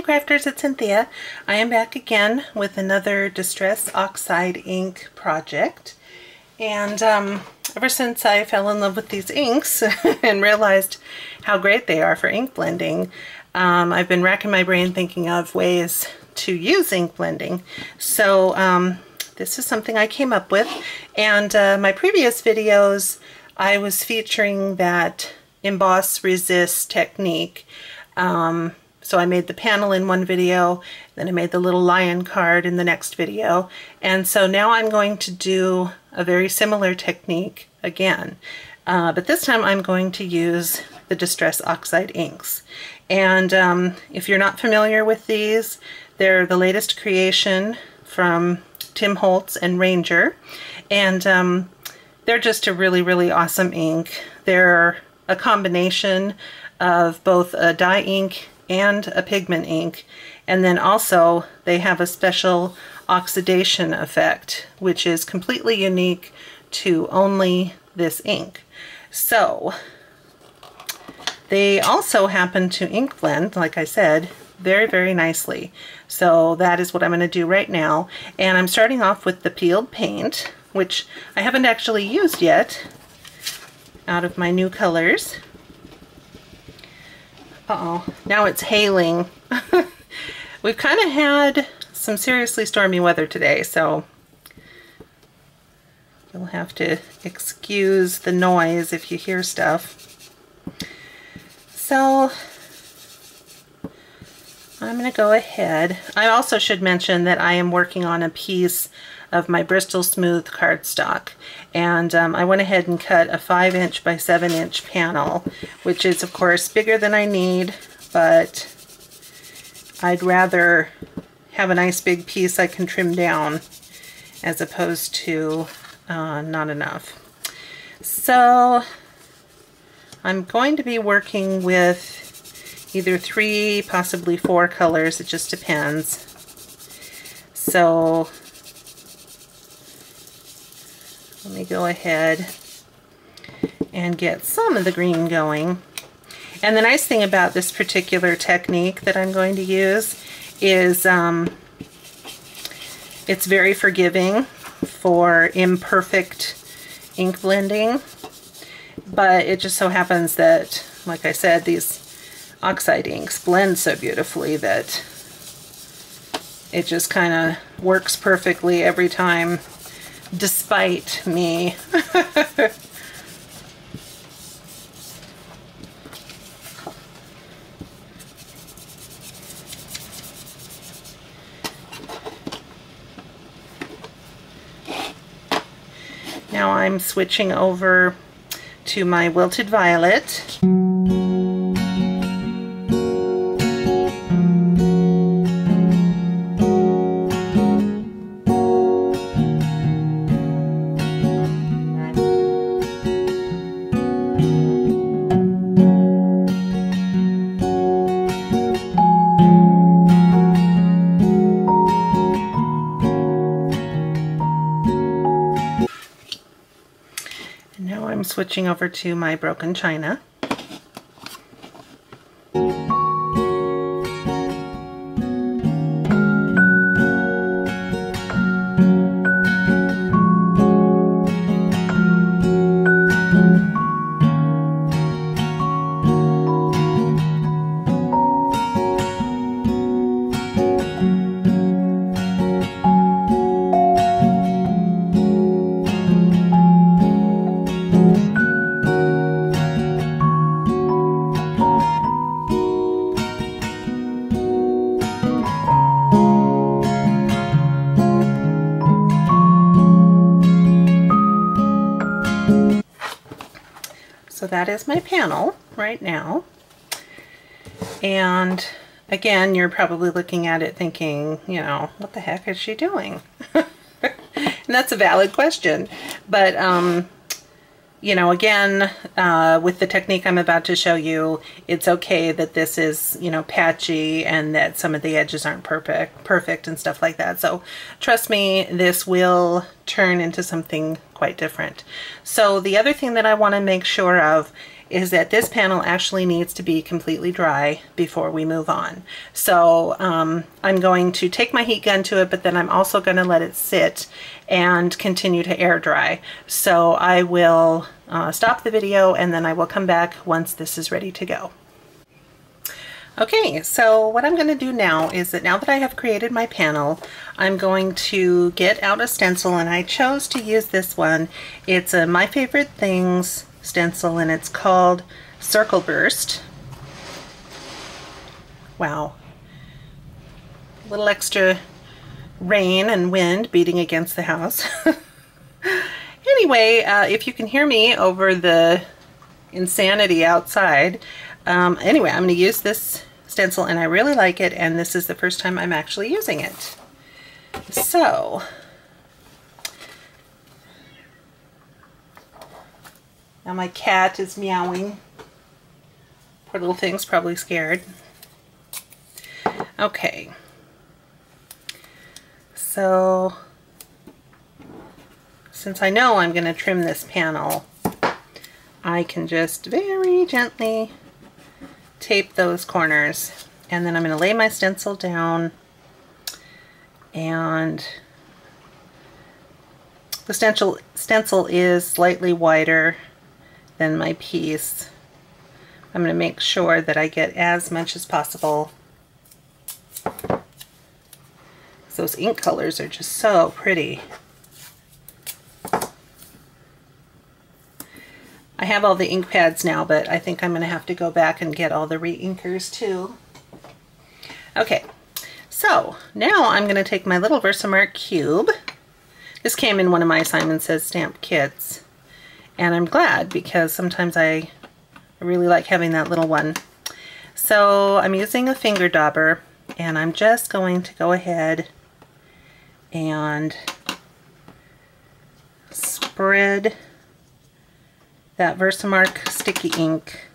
crafters, it's Cynthia. I am back again with another Distress Oxide ink project. And ever since I fell in love with these inks and realized how great they are for ink blending, I've been racking my brain thinking of ways to use ink blending. So this is something I came up with. And my previous videos, I was featuring that Emboss Resist Technique. So I made the panel in one video, then I made the little lion card in the next video, and so now I'm going to do a very similar technique again. But this time I'm going to use the Distress Oxide inks. And if you're not familiar with these, they're the latest creation from Tim Holtz and Ranger, and they're just a really awesome ink. They're a combination of both a dye ink and a pigment ink, and then also they have a special oxidation effect which is completely unique to only this ink. So they also happen to ink blend, like I said, very nicely. So that is what I'm going to do right now, and I'm starting off with the peeled paint, which I haven't actually used yet out of my new colors. Uh-oh, now it's hailing. We've kind of had some seriously stormy weather today, so you'll have to excuse the noise if you hear stuff. So I'm going to go ahead. I also should mention that I am working on a piece of my Bristol Smooth cardstock, and I went ahead and cut a 5" by 7" panel, which is of course bigger than I need, but I'd rather have a nice big piece I can trim down as opposed to not enough. So I'm going to be working with either 3, possibly 4 colors, it just depends. So let me go ahead and get some of the green going. And the nice thing about this particular technique that I'm going to use is it's very forgiving for imperfect ink blending, but it just so happens that, like I said, these oxide inks blend so beautifully that it just kind of works perfectly every time, despite me. Now I'm switching over to my Wilted Violet. Switching over to my Broken China. So that is my panel right now, and again, you're probably looking at it thinking, you know, what the heck is she doing? And that's a valid question, but you know, again, with the technique I'm about to show you, it's okay that this is, you know, patchy and that some of the edges aren't perfect and stuff like that. So trust me, this will turn into something quite different. So the other thing that I want to make sure of is that this panel actually needs to be completely dry before we move on. So I'm going to take my heat gun to it, but then I'm also going to let it sit and continue to air dry. So I will stop the video and then I will come back once this is ready to go. Okay, so what I'm going to do now is that now that I have created my panel, I'm going to get out a stencil, and I chose to use this one. It's a My Favorite Things stencil, and it's called Circle Burst. Wow. A little extra rain and wind beating against the house. Anyway, if you can hear me over the insanity outside, anyway, I'm going to use this stencil and I really like it, and this is the first time I'm actually using it. So now my cat is meowing. Poor little thing's probably scared. Okay, so since I know I'm going to trim this panel, I can just very gently tape those corners, and then I'm going to lay my stencil down, and the stencil is slightly wider than my piece. I'm going to make sure that I get as much as possible. Those ink colors are just so pretty. I have all the ink pads now, but I think I'm going to have to go back and get all the re-inkers too. Okay, so now I'm going to take my little Versamark cube. This came in one of my Simon Says stamp kits, and I'm glad because sometimes I really like having that little one. So I'm using a finger dauber, and I'm just going to go ahead and spread that Versamark sticky ink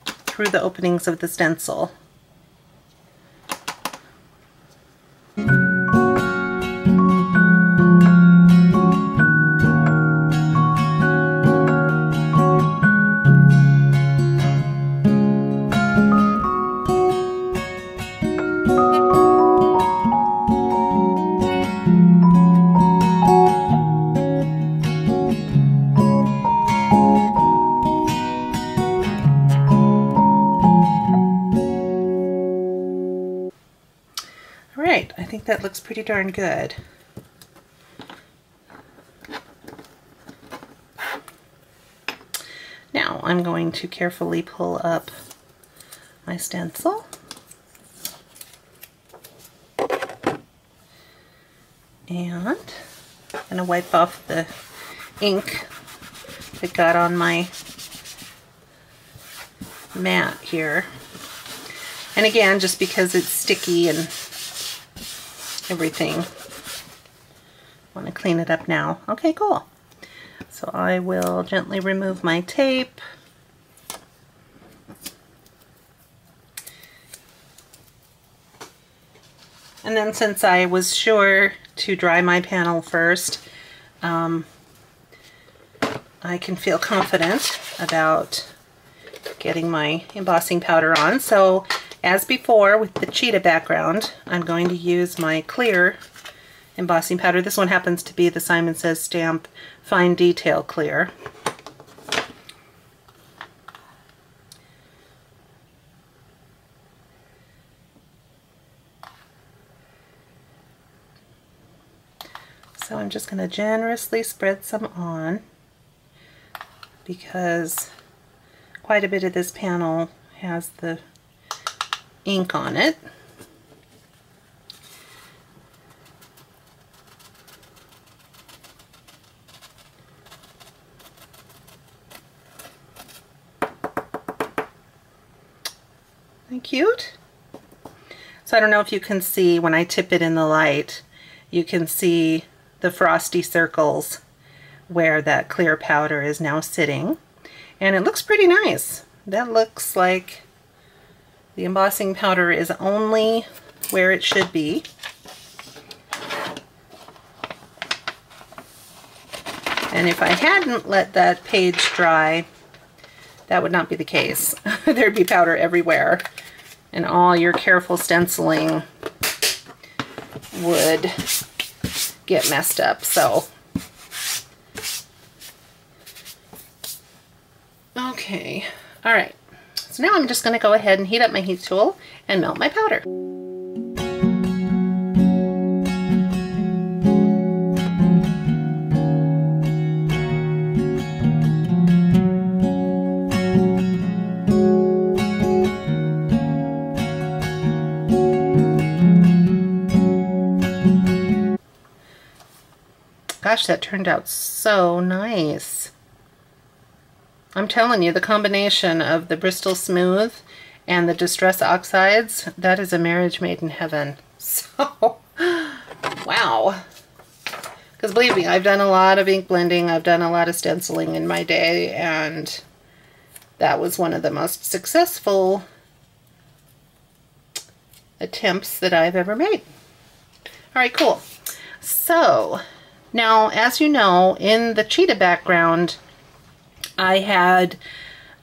through the openings of the stencil. Alright, I think that looks pretty darn good. Now I'm going to carefully pull up my stencil. And I'm going to wipe off the ink that got on my mat here. And again, just because it's sticky and everything, I want to clean it up now. Okay, cool. So I will gently remove my tape. And then since I was sure to dry my panel first, I can feel confident about getting my embossing powder on. So as before with the cheetah background, I'm going to use my clear embossing powder. This one happens to be the Simon Says Stamp Fine Detail Clear. So I'm just going to generously spread some on because quite a bit of this panel has the ink on it. Isn't that cute? So I don't know if you can see when I tip it in the light, you can see the frosty circles where that clear powder is now sitting, and it looks pretty nice. That looks like the embossing powder is only where it should be. And if I hadn't let that page dry, that would not be the case. There'd be powder everywhere, and all your careful stenciling would get messed up. So, okay, all right. So now I'm just going to go ahead and heat up my heat tool and melt my powder. Gosh, that turned out so nice. I'm telling you, the combination of the Bristol Smooth and the Distress Oxides, that is a marriage made in heaven. So, wow. Because believe me, I've done a lot of ink blending, I've done a lot of stenciling in my day, and that was one of the most successful attempts that I've ever made. All right, cool. So, now, as you know, in the cheetah background, I had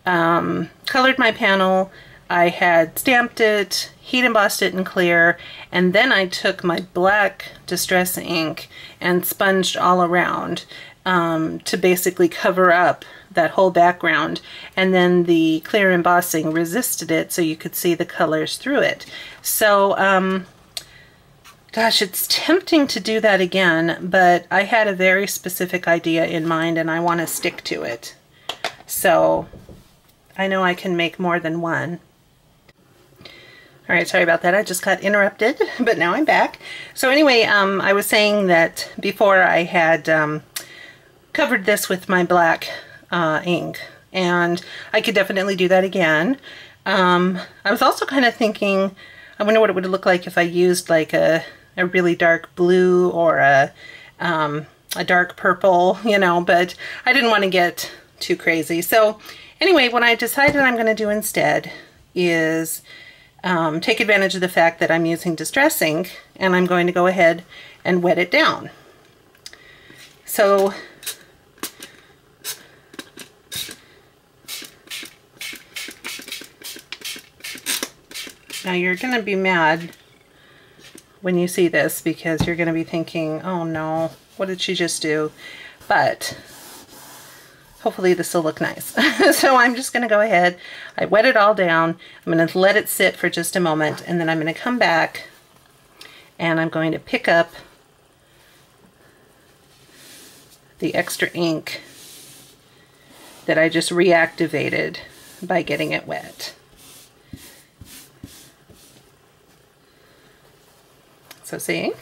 colored my panel, I had stamped it, heat embossed it in clear, and then I took my black distress ink and sponged all around to basically cover up that whole background, and then the clear embossing resisted it so you could see the colors through it. So, gosh, it's tempting to do that again, but I had a very specific idea in mind and I want to stick to it. So I know I can make more than one. All right, sorry about that. I just got interrupted, but now I'm back. So anyway, I was saying that before I had covered this with my black ink, and I could definitely do that again. I was also kind of thinking, I wonder what it would look like if I used like a really dark blue or a dark purple, you know, but I didn't want to get too crazy. So anyway, what I decided I'm going to do instead is take advantage of the fact that I'm using distress ink, and I'm going to go ahead and wet it down. So now you're going to be mad when you see this, because you're going to be thinking, oh no, what did she just do? But hopefully this will look nice. So I'm just going to go ahead, I wet it all down, I'm going to let it sit for just a moment, and then I'm going to come back and I'm going to pick up the extra ink that I just reactivated by getting it wet. So see?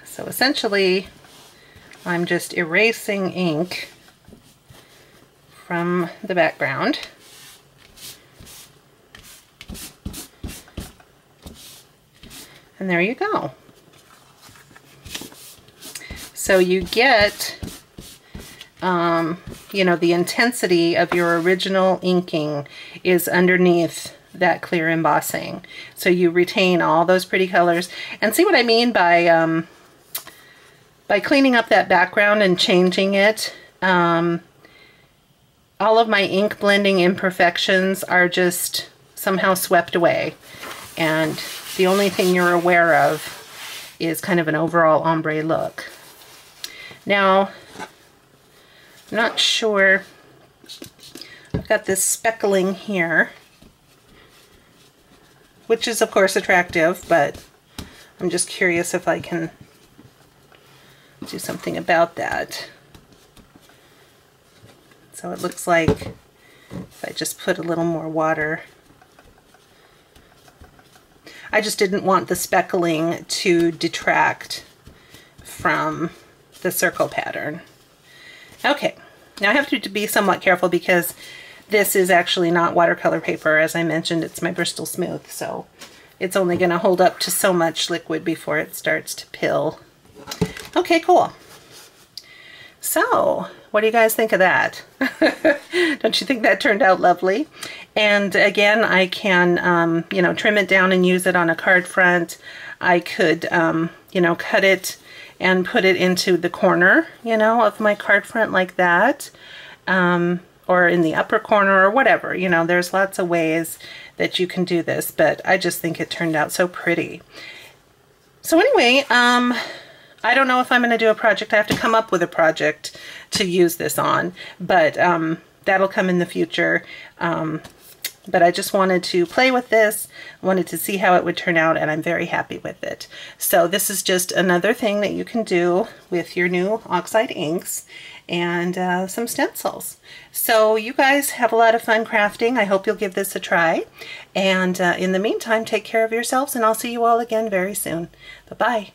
So essentially, I'm just erasing ink from the background. And there you go. So you get, you know, the intensity of your original inking is underneath that clear embossing. So you retain all those pretty colors. And see what I mean by cleaning up that background and changing it, all of my ink blending imperfections are just somehow swept away. And the only thing you're aware of is kind of an overall ombre look. Now, I'm not sure, I've got this speckling here, which is of course attractive, but I'm just curious if I can do something about that. So it looks like if I just put a little more water. I just didn't want the speckling to detract from the circle pattern. Okay, now I have to be somewhat careful because this is actually not watercolor paper. As I mentioned, it's my Bristol Smooth, so it's only going to hold up to so much liquid before it starts to pill. Okay, cool. So, what do you guys think of that? Don't you think that turned out lovely? And again, I can, you know, trim it down and use it on a card front. I could you know, cut it and put it into the corner, you know, of my card front like that, or in the upper corner or whatever. You know, there's lots of ways that you can do this, but I just think it turned out so pretty. So anyway, I don't know if I'm going to do a project. I have to come up with a project to use this on, but that'll come in the future. But I just wanted to play with this, wanted to see how it would turn out, and I'm very happy with it. So this is just another thing that you can do with your new Oxide inks and some stencils. So you guys have a lot of fun crafting. I hope you'll give this a try. And in the meantime, take care of yourselves, and I'll see you all again very soon. Bye-bye.